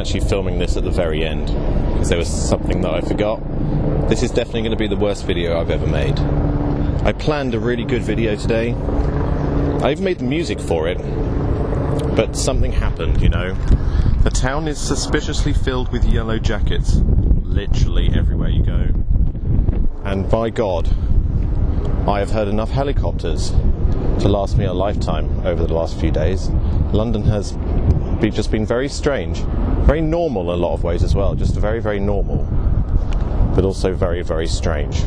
actually filming this at the very end, because there was something that I forgot. This is definitely going to be the worst video I've ever made. I planned a really good video today. I even made the music for it, but something happened, you know. The town is suspiciously filled with yellow jackets, literally everywhere you go. And by God, I have heard enough helicopters to last me a lifetime over the last few days. London has just been very strange, very normal in a lot of ways as well, just very, very normal, but also very, very strange.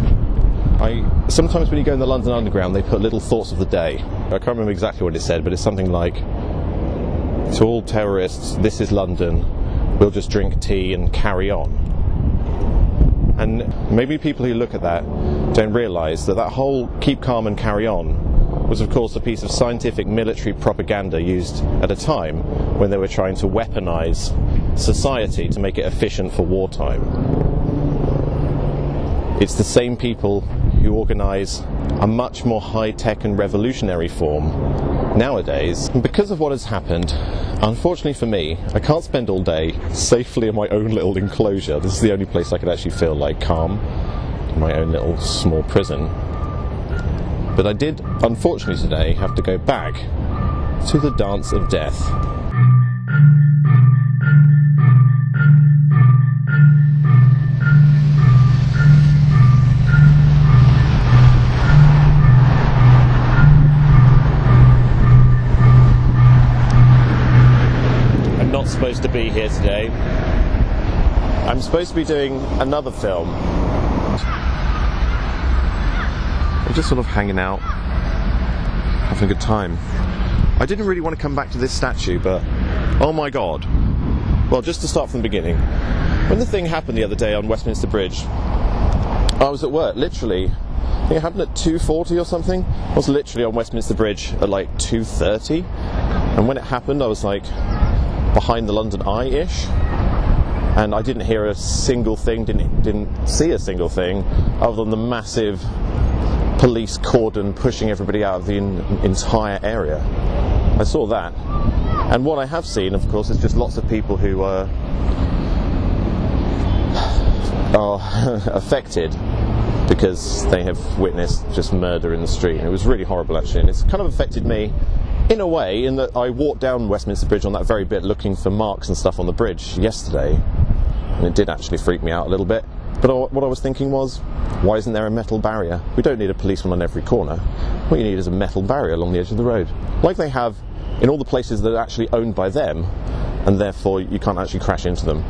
Sometimes when you go in the London Underground, they put little thoughts of the day. I can't remember exactly what it said, but it's something like, to all terrorists, this is London, we'll just drink tea and carry on. And maybe people who look at that don't realise that whole keep calm and carry on was of course a piece of scientific military propaganda used at a time when they were trying to weaponise society to make it efficient for wartime. It's the same people who organise a much more high-tech and revolutionary form nowadays. And because of what has happened, unfortunately for me, I can't spend all day safely in my own little enclosure. This is the only place I could actually feel like calm, in my own little small prison. But I did, unfortunately today, have to go back to the Dance of Death. I'm not supposed to be here today. I'm supposed to be doing another film. I'm just sort of hanging out, having a good time. I didn't really want to come back to this statue, but oh my God. Well, just to start from the beginning, when the thing happened the other day on Westminster Bridge, I was at work, literally, I think it happened at 2:40 or something. I was literally on Westminster Bridge at like 2:30, and when it happened I was like behind the London Eye-ish, and I didn't hear a single thing, didn't see a single thing, other than the massive police cordon pushing everybody out of the entire area. I saw that, and what I have seen, of course, is just lots of people who are affected because they have witnessed just murder in the street. And it was really horrible actually, and it's kind of affected me in a way, in that I walked down Westminster Bridge on that very bit looking for marks and stuff on the bridge yesterday, and it did actually freak me out a little bit. But what I was thinking was, why isn't there a metal barrier? We don't need a policeman on every corner. What you need is a metal barrier along the edge of the road, like they have in all the places that are actually owned by them, and therefore you can't actually crash into them.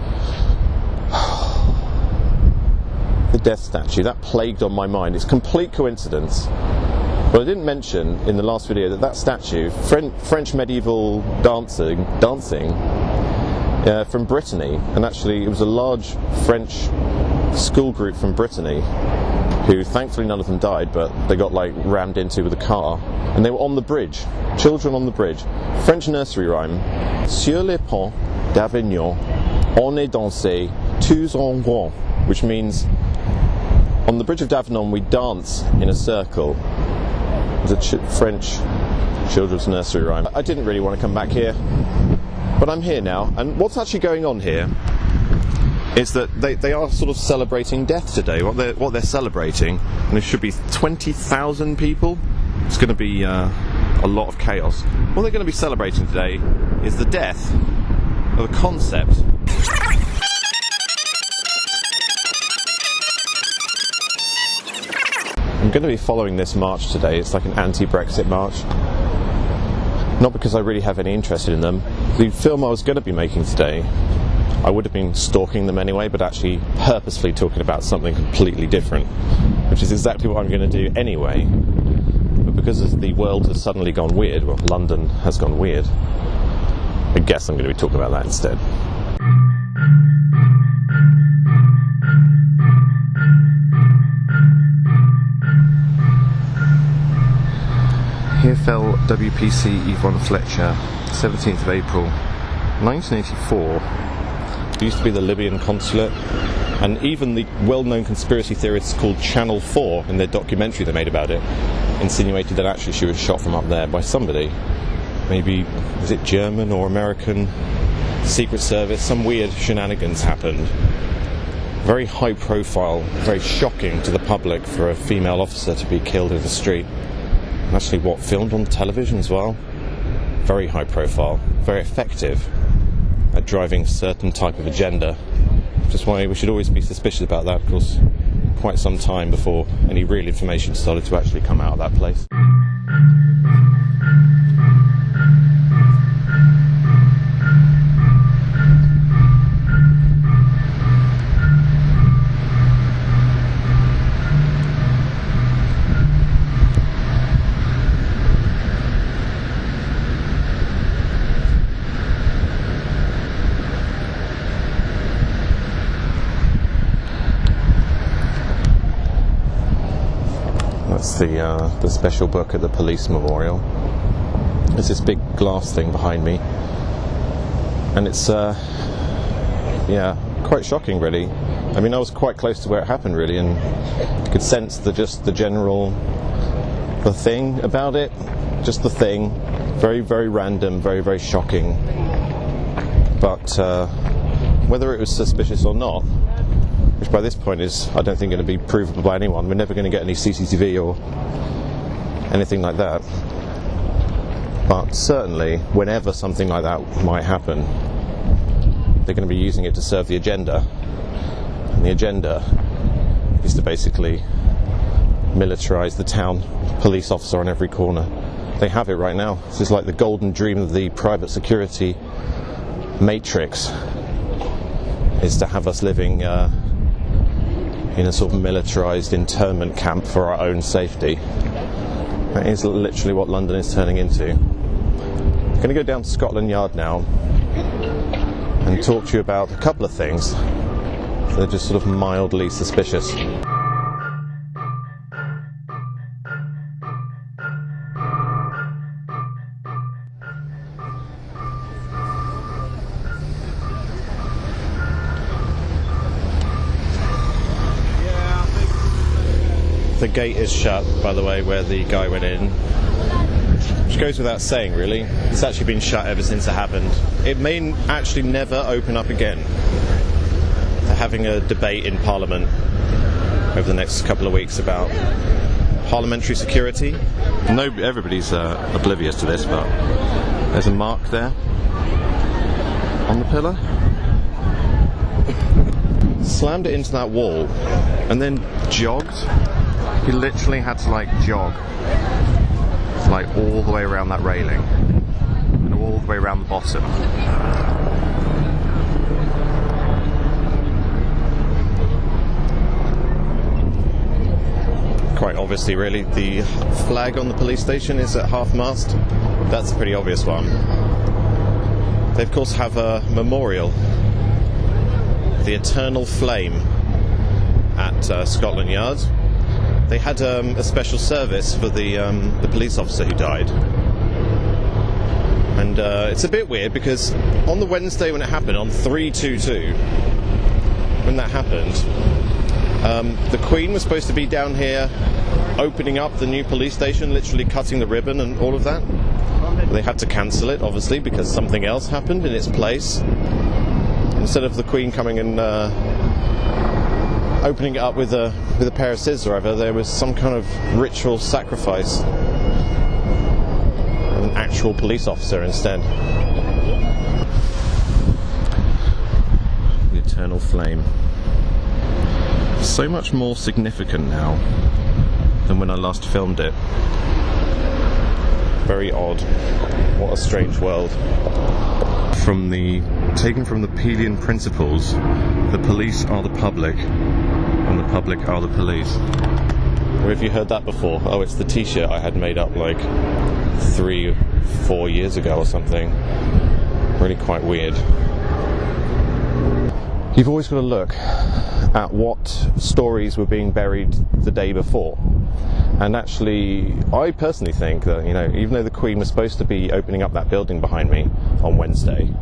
The death statue, that plagued on my mind. It's complete coincidence. But I didn't mention in the last video that statue, French medieval dancing from Brittany, and actually it was a large French school group from Brittany who, thankfully none of them died, but they got like rammed into with a car, and they were on the bridge, children on the bridge. French nursery rhyme: Sur les ponts d'Avignon, on est dansé tous en rond, which means on the bridge of Davignon we dance in a circle. It's a French children's nursery rhyme. I didn't really want to come back here, but I'm here now, and what's actually going on here is that they are sort of celebrating death today. What they're celebrating, and there should be 20,000 people. It's going to be a lot of chaos. What they're going to be celebrating today is the death of a concept. I'm going to be following this march today. It's like an anti-Brexit march. Not because I really have any interest in them. The film I was going to be making today, I would have been stalking them anyway, but actually purposefully talking about something completely different, which is exactly what I'm going to do anyway. But because the world has suddenly gone weird, well, London has gone weird, I guess I'm going to be talking about that instead. Here fell WPC Yvonne Fletcher, 17th of April, 1984. It used to be the Libyan consulate, and even the well-known conspiracy theorists called Channel 4, in their documentary they made about it, insinuated that actually she was shot from up there by somebody. Maybe, is it German or American? Secret Service, some weird shenanigans happened. Very high profile, very shocking to the public for a female officer to be killed in the street. Actually, filmed on television as well. Very high profile, very effective at driving a certain type of agenda. Which is why we should always be suspicious about that, because quite some time before any real information started to actually come out of that place. That's the special book at the police memorial. There's this big glass thing behind me, and it's quite shocking, really. I mean, I was quite close to where it happened, really, and you could sense the thing about it, just the thing, very, very random, very, very shocking. But whether it was suspicious or not, which by this point is, I don't think, going to be provable by anyone. We're never going to get any CCTV or anything like that. But certainly, whenever something like that might happen, they're going to be using it to serve the agenda. And the agenda is to basically militarise the town police officer on every corner. They have it right now. This is like the golden dream of the private security matrix, is to have us living in a sort of militarised internment camp for our own safety. That is literally what London is turning into. I'm going to go down to Scotland Yard now and talk to you about a couple of things that are just sort of mildly suspicious. The gate is shut, by the way, where the guy went in. Which goes without saying, really. It's actually been shut ever since it happened. It may actually never open up again. They're having a debate in Parliament over the next couple of weeks about parliamentary security. Everybody's oblivious to this, but there's a mark there on the pillar. Slammed it into that wall and then jogged. He literally had to jog all the way around that railing and all the way around the bottom. Quite obviously, really, the flag on the police station is at half-mast. That's a pretty obvious one. They of course have a memorial, the Eternal Flame, at Scotland Yard. They had a special service for the police officer who died. And it's a bit weird because on the Wednesday when it happened, on 3/22, when that happened, the Queen was supposed to be down here opening up the new police station, literally cutting the ribbon and all of that. They had to cancel it, obviously, because something else happened in its place. Instead of the Queen coming and opening it up with a pair of scissors or whatever, there was some kind of ritual sacrifice of an actual police officer instead. The Eternal Flame. So much more significant now than when I last filmed it. Very odd. What a strange world. Taken from the Pelian Principles, the police are the public, and the public are the police. Where have you heard that before? Oh, it's the t-shirt I had made up 3-4 years ago or something. Really quite weird. You've always got to look at what stories were being buried the day before. And actually, I personally think that, even though the Queen was supposed to be opening up that building behind me on Wednesday,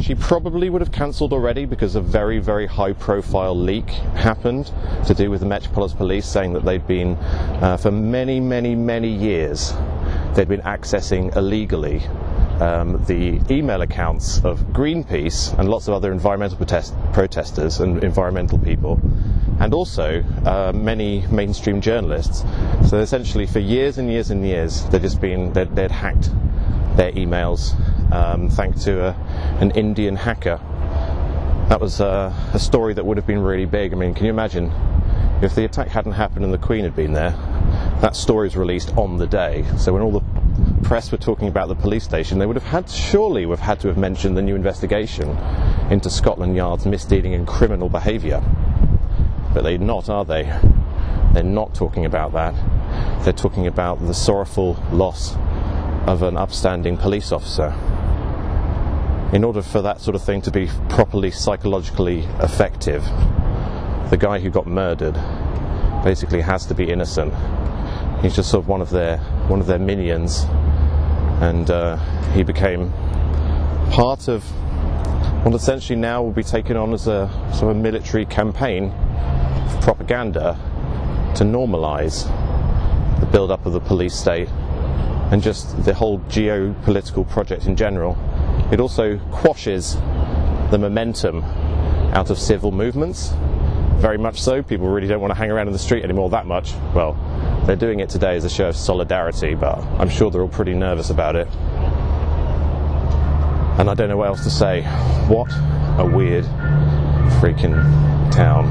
she probably would have cancelled already because a very, very high-profile leak happened to do with the Metropolitan Police saying that they'd been, for many, many, many years, they'd been accessing illegally the email accounts of Greenpeace and lots of other environmental protesters and environmental people, and also many mainstream journalists. So essentially for years and years and years they'd hacked their emails thanks to an Indian hacker. That was a story that would have been really big. I mean, can you imagine if the attack hadn't happened and the Queen had been there? That story was released on the day, so when all the press were talking about the police station, they would have had to have mentioned the new investigation into Scotland Yard's misdealing and criminal behaviour. But they're not, are they? They're not talking about that. They're talking about the sorrowful loss of an upstanding police officer. In order for that sort of thing to be properly psychologically effective, the guy who got murdered basically has to be innocent. He's just sort of one of their minions, and he became part of what essentially now will be taken on as a sort of military campaign of propaganda to normalise the build-up of the police state and just the whole geopolitical project in general. It also quashes the momentum out of civil movements. Very much so. People really don't want to hang around in the street anymore that much. Well, they're doing it today as a show of solidarity, but I'm sure they're all pretty nervous about it. And I don't know what else to say. What a weird freaking town.